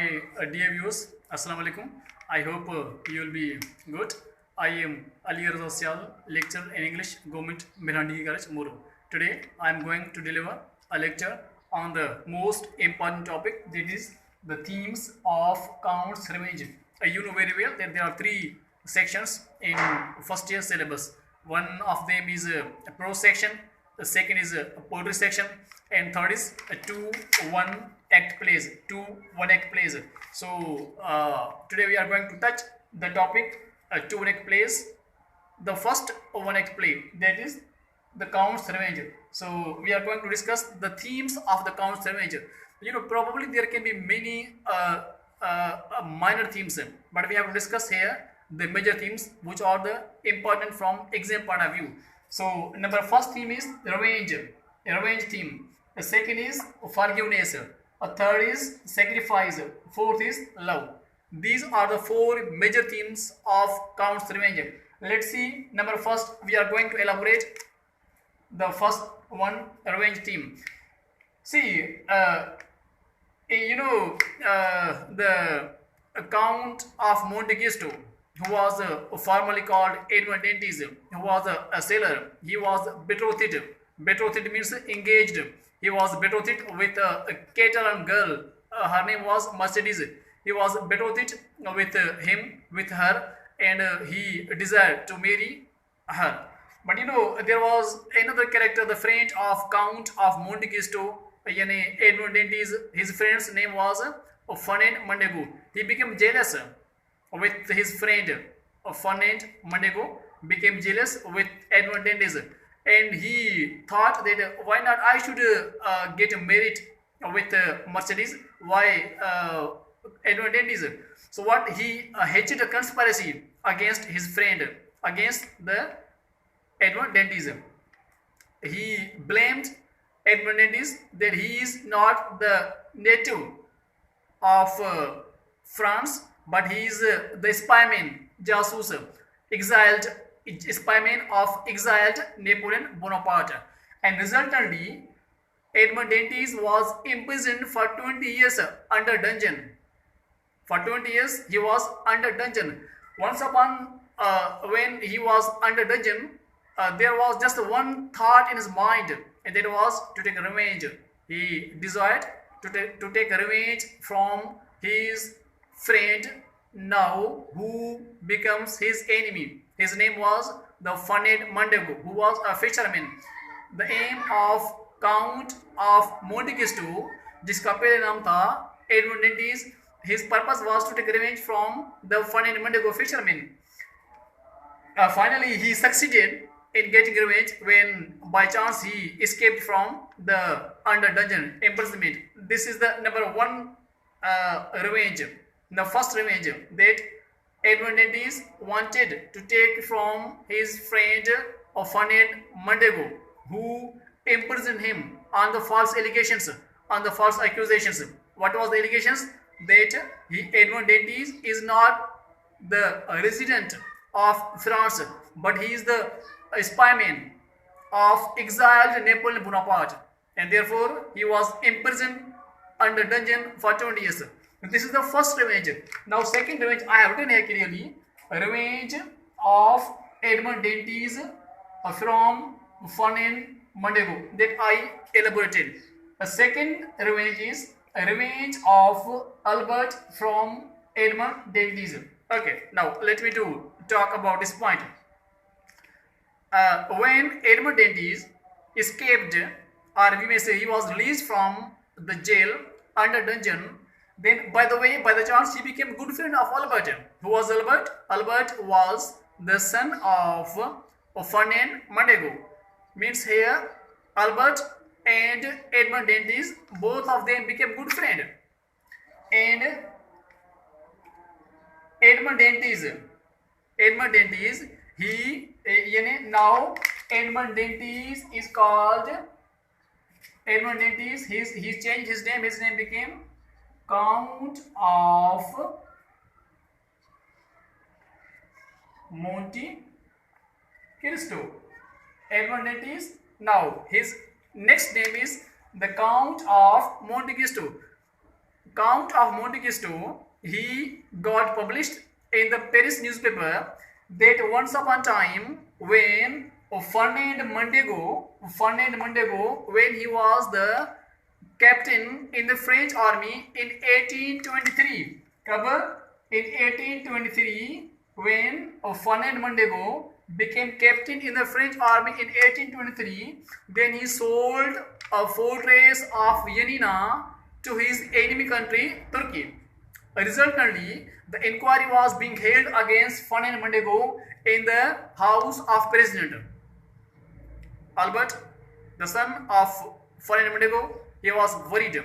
dear viewers, Assalamu alaikum. I hope you will be good. I am Ali Raza Syal, lecturer in English, Government Mirandi College, Muru. Today I am going to deliver a lecture on the most important topic, that is the themes of Count's Revenge. You know very well that there are three sections in first year syllabus. One of them is a prose section, the second is a poetry section, and third is a 2-1 act plays. 2-1 act plays. So today we are going to touch the topic 2-1 act plays. The first 1 act play, that is the Count's Revenge. So we are going to discuss the themes of the Count's Revenge. You know, probably there can be many minor themes, but we have to discuss here the major themes which are the important from exam point of view. So number first theme is revenge theme. The second is forgiveness. A third is sacrifice. Fourth is love. These are the four major themes of Count's Revenge. Let's see. Number first, we are going to elaborate the first one, revenge theme. See, the Count of Monte Cristo, who was formerly called Edmond Dantes, who was a sailor. He was betrothed. Betrothed means engaged. He was betrothed with a Catalan girl. Her name was Mercedes. He was betrothed with her, and he desired to marry her. But you know, there was another character, the friend of Count of Monte Cristo, Edmond Dantes. His friend's name was Fernand Mondego. He became jealous with his friend Fernand Mondego, became jealous with Edmond Dantes, and he thought that why not I should get married with Mercedes, why Edmond Dantes. So what, he hatched a conspiracy against his friend, against the Edmond Dantes. He blamed Edmond Dantes that he is not the native of France, but he is the spyman, jasus, exiled spyman of exiled Napoleon Bonaparte. And resultantly, Edmond Dantes was imprisoned for 20 years under dungeon. For 20 years, he was under dungeon. Once upon when he was under dungeon, there was just one thought in his mind, and that was to take revenge. He desired to take revenge from his friend now, who becomes his enemy. His name was the Fernand Mondego, who was a fisherman. The aim of Count of Monte Cristo, जिसका पहले नाम था Edmond Dantes, his purpose was to take revenge from the Fernand Mondego fisherman. Finally, he succeeded in getting revenge when by chance he escaped from the under dungeon imprisonment. This is the number one revenge, the first revenge that Edmond Dantes wanted to take from his friend Fernand Mondego, who imprisoned him on the false allegations, on the false accusations. What was the allegations? That Edmond Dantes is not the resident of France, but he is the spyman of exiled Napoleon Bonaparte, and therefore he was imprisoned under dungeon for 20 years. This is the first revenge. Now second revenge, I have written here clearly, revenge of Edmond Dantes from Fernand Mondego, that I elaborated. The second revenge is a revenge of Albert from Edmond Dantes. Okay, now let me talk about this point. When Edmond Dantes escaped, or we may say he was released from the jail under dungeon, then by the chance he became good friend of Albert. Who was Albert? Albert was the son of Fernand Mondego. Means here Albert and Edmond Dantes, both of them became good friend. And Edmond Dantes, he now Edmond Dantes is called Edmond Dantes. He changed his name. His name became Count of Monte Cristo. Edmond Dantes. Now his next name is the Count of Monte Cristo. Count of Monte Cristo, he got published in the Paris newspaper that once upon a time when Fernand Mondego, when he was the captain in the French army in 1823. Cover in 1823 when Fernand Mondego became captain in the French army in 1823. Then he sold a fortress of Yanina to his enemy country Turkey. Resultantly, the inquiry was being held against Fernand Mondego in the House of President. Albert, the son of Fernand Mondego, he was worried.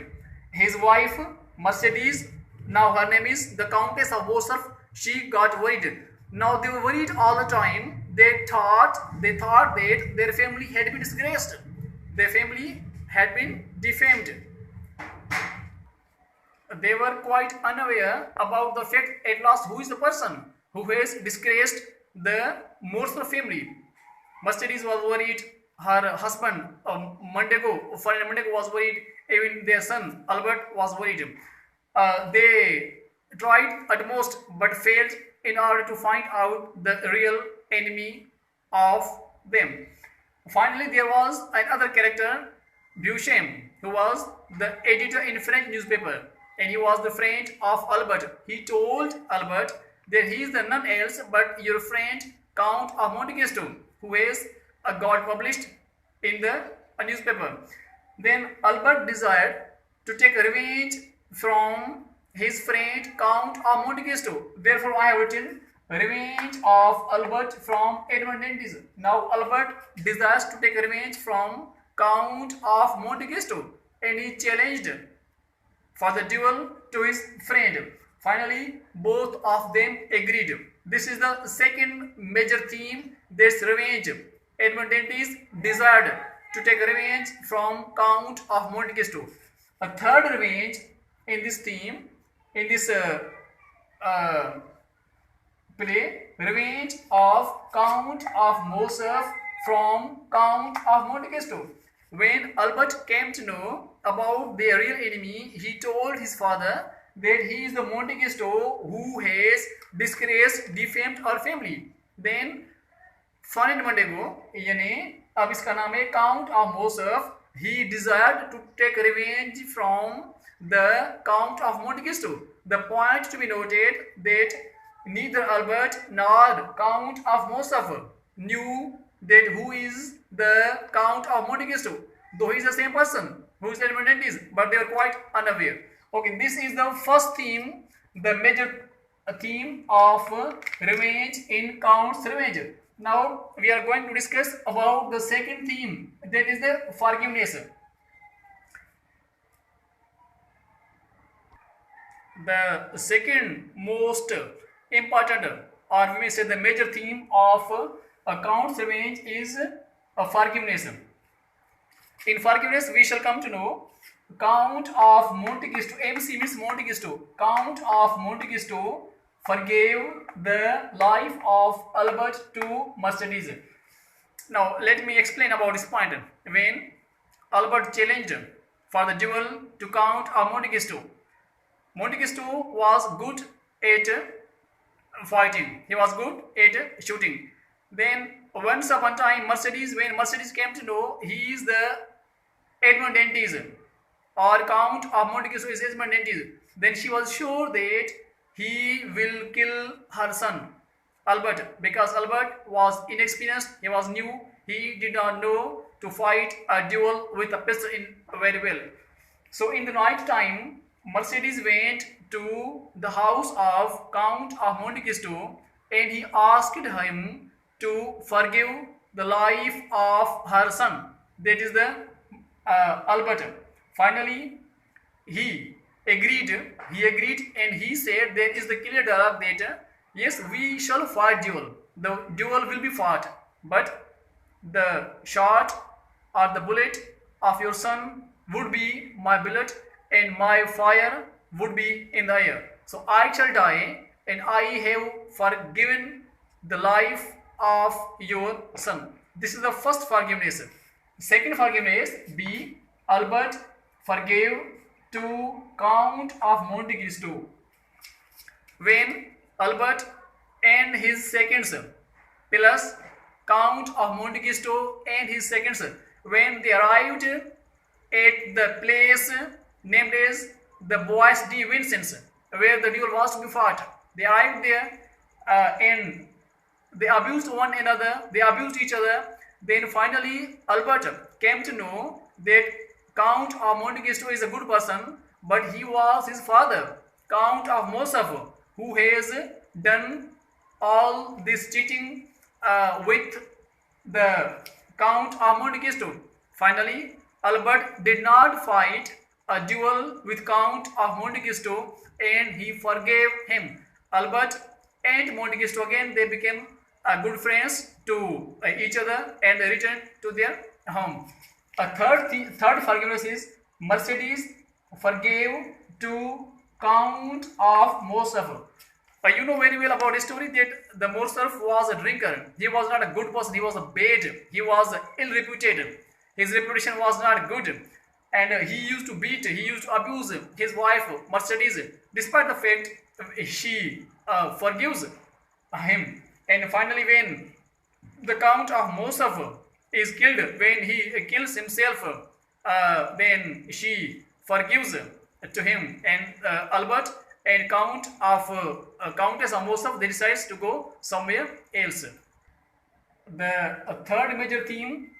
His wife, Mercedes, now her name is the Countess of Morcerf, she got worried. Now they were worried all the time. They thought that their family had been disgraced. Their family had been defamed. They were quite unaware about the fact at last who is the person who has disgraced the Morcerf family. Mercedes was worried. Her husband, Mondego, Fernand Mondego was worried. Even their son, Albert, was worried. They tried at most but failed in order to find out the real enemy of them. Finally, there was another character, Beauchamp, who was the editor in French newspaper, and he was the friend of Albert. He told Albert that he is the none else but your friend Count of Monte Cristo, who has got published in the newspaper. Then Albert desired to take revenge from his friend Count of Monte Cristo. Therefore, I have written Revenge of Albert from Edmond Dantes. Now Albert desires to take revenge from Count of Monte Cristo, and he challenged for the duel to his friend. Finally, both of them agreed. This is the second major theme, that's revenge. Edmond Dantes desired to take revenge from Count of Monte Cristo. A third revenge in this theme, in this play, Revenge of Count of Morcerf from Count of Monte Cristo. When Albert came to know about their real enemy, he told his father that he is the Monte Cristo who has disgraced, defamed our family. Then Fernand Mondego, यानी अब इसका नाम है Count of Morcerf, he desired to take revenge from the Count of Monte Cristo. The point to be noted that neither Albert nor Count of Morcerf knew that who is the Count of Monte Cristo, though he is the same person who is Edmond Dantes, but they are quite unaware. Okay, this is the first theme, the major theme of revenge in Count's Revenge. Now we are going to discuss about the second theme, that is the forgiveness. The second most important, or we may say the major theme of Count's Revenge is forgiveness. In forgiveness, we shall come to know Count of Monte Cristo. MC means Monte Cristo. Count of Monte Cristo forgave the life of Albert to Mercedes. Now let me explain about this point. When Albert challenged for the duel to Count of Monte Cristo, Monte Cristo was good at fighting. He was good at shooting. Then once upon a time, when Mercedes came to know he is the Edmond Dantes, or Count of Monte Cristo is Edmond Dantes, then she was sure that he will kill her son Albert, because Albert was inexperienced, he was new, he did not know to fight a duel with a pistol very well. So in the night time, Mercedes went to the house of Count of Monte Cristo and he asked him to forgive the life of her son, that is the Albert. Finally, he agreed and he said there is the clear dialogue that yes, we shall fight duel. The duel will be fought, but the shot or the bullet of your son would be my bullet and my fire would be in the air. So I shall die and I have forgiven the life of your son. This is the first forgiveness. Second forgiveness, B. Albert forgave to Count of Monte Cristo. When Albert and his seconds plus Count of Monte Cristo and his seconds, when they arrived at the place named as the Bois de Vincennes, where the duel was to be fought, they arrived there and they abused one another, they abused each other. Then finally Albert came to know that Count of Monte Cristo is a good person, but he was his father, Count of Morcerf, who has done all this cheating with the Count of Monte Cristo. Finally, Albert did not fight a duel with Count of Monte Cristo and he forgave him. Albert and Monte Cristo again, they became good friends to each other and they returned to their home. A third forgiveness is Mercedes forgave to Count of Morcerf. You know very well about the story that the Morcerf was a drinker. He was not a good person. He was a bad. He was ill-reputed. His reputation was not good. And he used to beat, he used to abuse his wife, Mercedes, despite the fact she forgives him. And finally, when the Count of Morcerf is killed, when he kills himself, then she forgives to him. And Albert and Countess of Morcerf, they decides to go somewhere else. The third major theme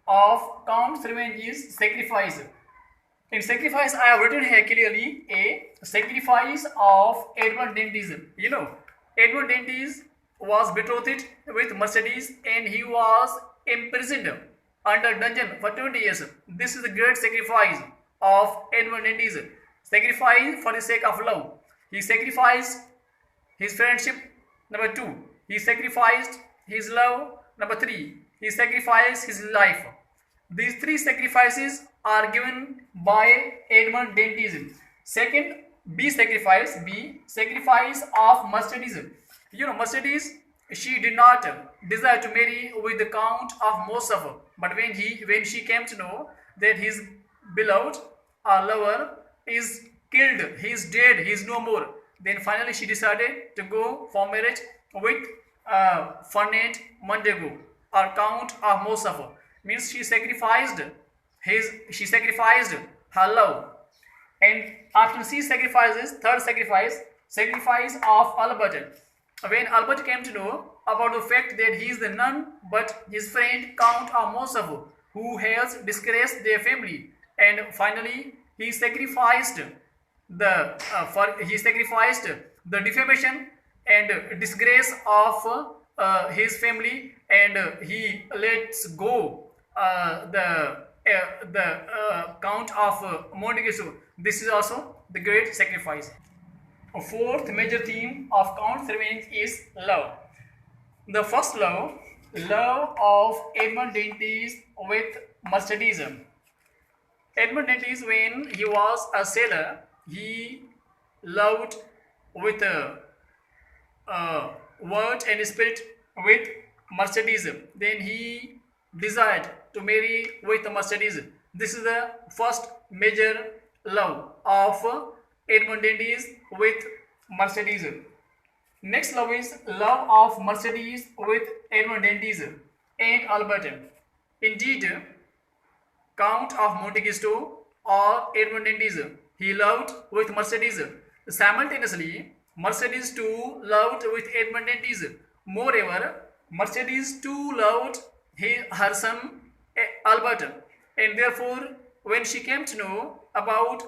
of Count's revenge is sacrifice. In sacrifice, I have written here clearly a sacrifice of Edmond Dantes. You know, Edmond Dantes was betrothed with Mercedes and he was imprisoned under dungeon for 20 years. This is the great sacrifice of Edmond Dantes. Sacrifice for the sake of love. He sacrificed his friendship, number 2. He sacrificed his love, number 3. He sacrificed his life. These 3 sacrifices are given by Edmond Dantes. Second, B sacrifice of Mercedes. You know, Mercedes, she did not desire to marry with the Count of Morcerf, but when she came to know that his beloved lover is killed, he is dead, he is no more, then finally she decided to go for marriage with Fernand Mondego or Count of Morcerf. Means she sacrificed her love. And after C sacrifices, third sacrifice of Albert. When Albert came to know about the fact that he is none but his friend Count of Morcerf, who has disgraced their family, and finally he sacrificed the defamation and disgrace of his family, and he lets go the Count of Monte Cristo. This is also the great sacrifice. A fourth major theme of Count's revenge is love. The first love of Edmond Dantes with Mercedes. Edmond Dantes, when he was a sailor, he loved with word and spirit with Mercedes. Then he desired to marry with Mercedes. This is the first major love of Edmond Dantes with Mercedes. Next love is love of Mercedes with Edmond Dantes and Albert. Indeed, Count of Monte Cristo or Edmond Dantes, he loved with Mercedes. Simultaneously, Mercedes too loved with Edmond Dantes. Moreover, Mercedes too loved her son Albert, and therefore when she came to know about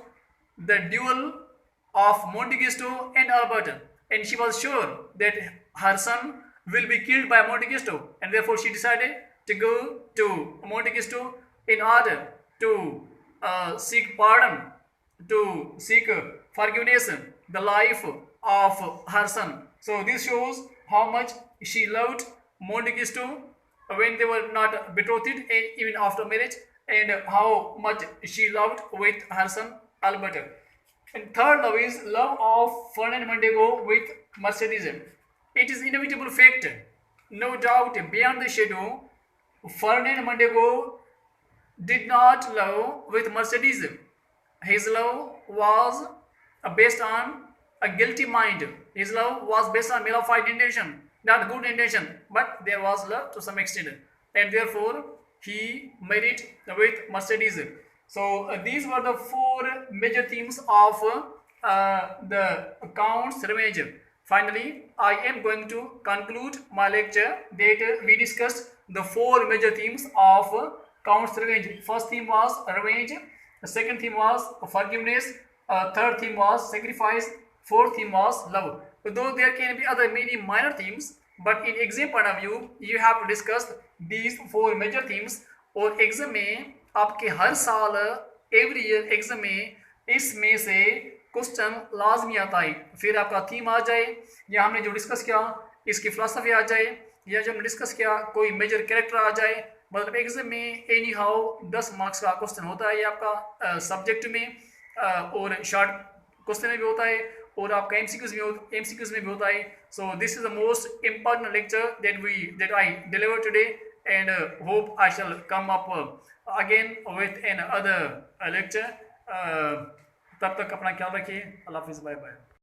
the duel of Monte Cristo and Albert, and she was sure that her son will be killed by Monte Cristo, and therefore she decided to go to Monte Cristo in order to seek pardon, to seek forgiveness, the life of her son. So this shows how much she loved Monte Cristo when they were not betrothed, even after marriage, and how much she loved with her son Albert. And third love is love of Fernand Mondego with Mercedes. It is inevitable fact, no doubt beyond the shadow, Fernand Mondego did not love with Mercedes. His love was based on a guilty mind. His love was based on malified intention, not good intention, but there was love to some extent, and therefore he married with Mercedes. So these were the four major themes of the Count's Revenge. Finally, I am going to conclude my lecture that we discussed the four major themes of Count's Revenge. First theme was revenge, the second theme was forgiveness, third theme was sacrifice, fourth theme was love. Though there can be other many minor themes, but in exam point of view, you have to discuss these four major themes. और exam में आपके हर साल every year exam में इसमें से question लाजमी आता है। फिर आपका थीम आ जाए, या हमने जो डिस्कस किया इसकी फिलॉसफी आ जाए, या जो हमने डिस्कस किया कोई मेजर कैरेक्टर आ जाए। मतलब एग्जाम में एनी हाउ 10 मार्क्स का क्वेश्चन होता है ये आपका सब्जेक्ट में, और शॉर्ट क्वेश्चन में भी होता है, और आपका एमसीक्यूज में भी होता है। So this is the most important lecture that I deliver today, and hope I shall come up again with another lecture. तब तक अपना ख्याल रखिए। अल्लाह हाफिज़, बाय बाय।